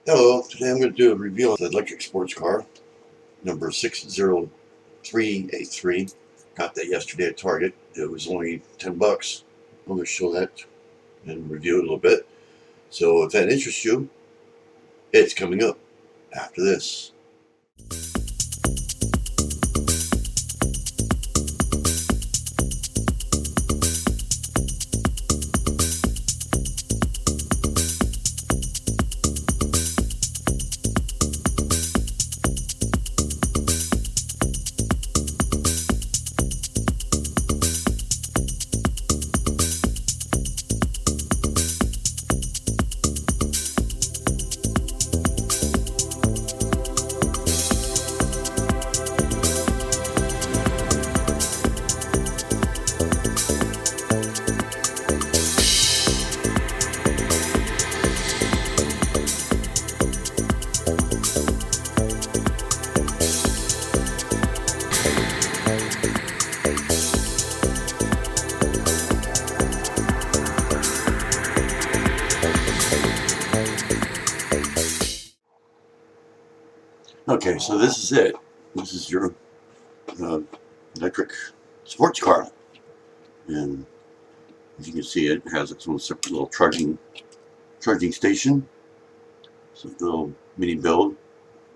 Hello, today I'm going to do a review of the electric sports car, number 60383. Got that yesterday at Target. It was only 10 bucks. I'm going to show that and review it a little bit. So if that interests you, it's coming up after this. Okay, so this is it. This is your electric sports car. And as you can see, it has its own separate little charging station. It's a little mini build.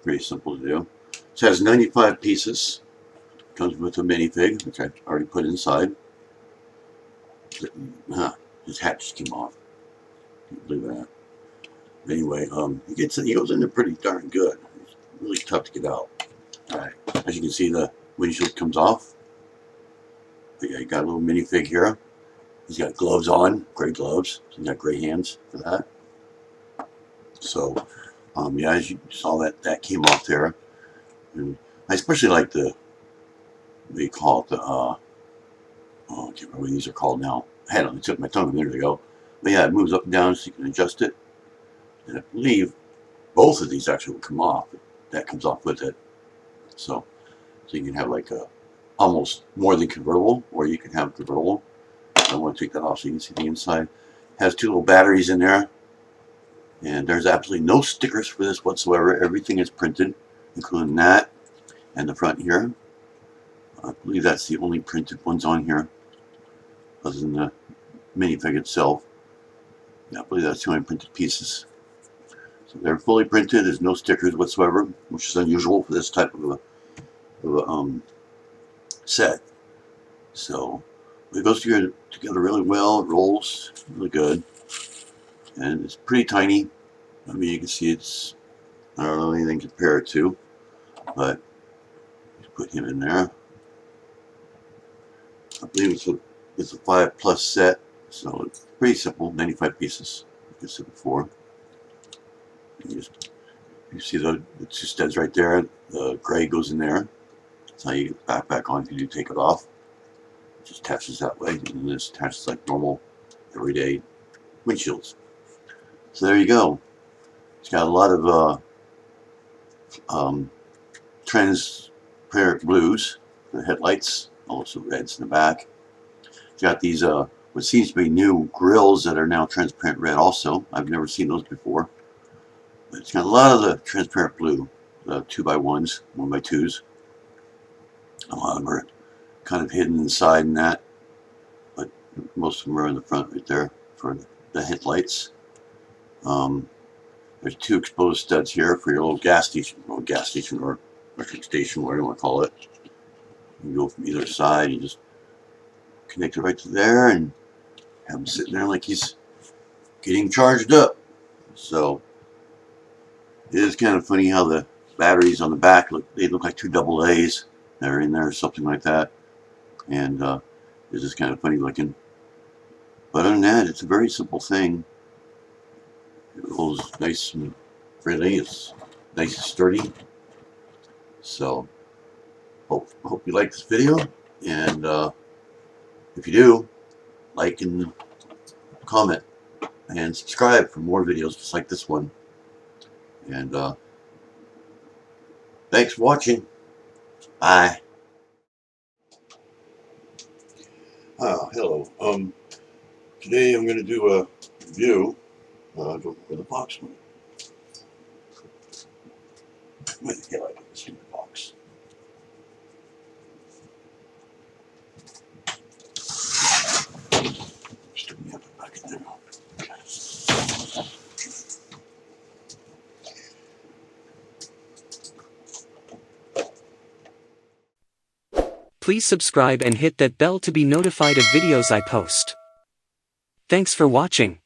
Pretty simple to do. It has 95 pieces. Comes with a minifig, which I already put inside. His hat just came off. Can't believe that. Anyway, he goes in there pretty darn good. It's really tough to get out. Alright, as you can see, the windshield comes off. But yeah, you got a little minifig here. He's got gloves on, gray gloves. So he's got gray hands for that. So, yeah, as you saw, that came off there. And I especially like they call it the, I can't remember what these are called now. I had it on the tip of my tongue a minute ago. But yeah, it moves up and down so you can adjust it. And I believe both of these actually will come off. That comes off with it. So you can have like a almost more than convertible, or you can have convertible. I want to take that off so you can see the inside. Has two little batteries in there. And there's absolutely no stickers for this whatsoever. Everything is printed, including that and the front here. I believe that's the only printed ones on here, other than the minifig itself. Yeah, I believe that's the only printed pieces. So they're fully printed. There's no stickers whatsoever, which is unusual for this type of a set. So it goes together really well. It rolls really good, and it's pretty tiny. I mean, you can see it's, I don't know anything to compare it to, but just put him in there. I believe it's a 5+ set, so it's pretty simple. 95 pieces, like I said before. You see the two studs right there. The gray goes in there. That's how you get the back on if you do take it off. It just attaches that way, and this attaches like normal, everyday windshields. So there you go. It's got a lot of transparent blues for the headlights, also reds in the back. It's got these what seems to be new grills that are now transparent red also. I've never seen those before. But it's got a lot of the transparent blue, the 2x1s, 1x2s. A lot of them are kind of hidden inside in that, but most of them are in the front right there for the headlights. There's two exposed studs here for your little gas station or electric station, whatever you want to call it. You can go from either side. You just connect it right to there and have him sitting there like he's getting charged up. So it is kind of funny how the batteries on the back they look like two AA's that are in there or something like that. And it's just kind of funny looking. But other than that, it's a very simple thing. It rolls nice and friendly. It's nice and sturdy. So hope you like this video, and if you do, like and comment and subscribe for more videos just like this one. And thanks for watching. Bye. Hello. Today I'm going to do a review. I don't know where the box went. Please subscribe and hit that bell to be notified of videos I post. Thanks for watching.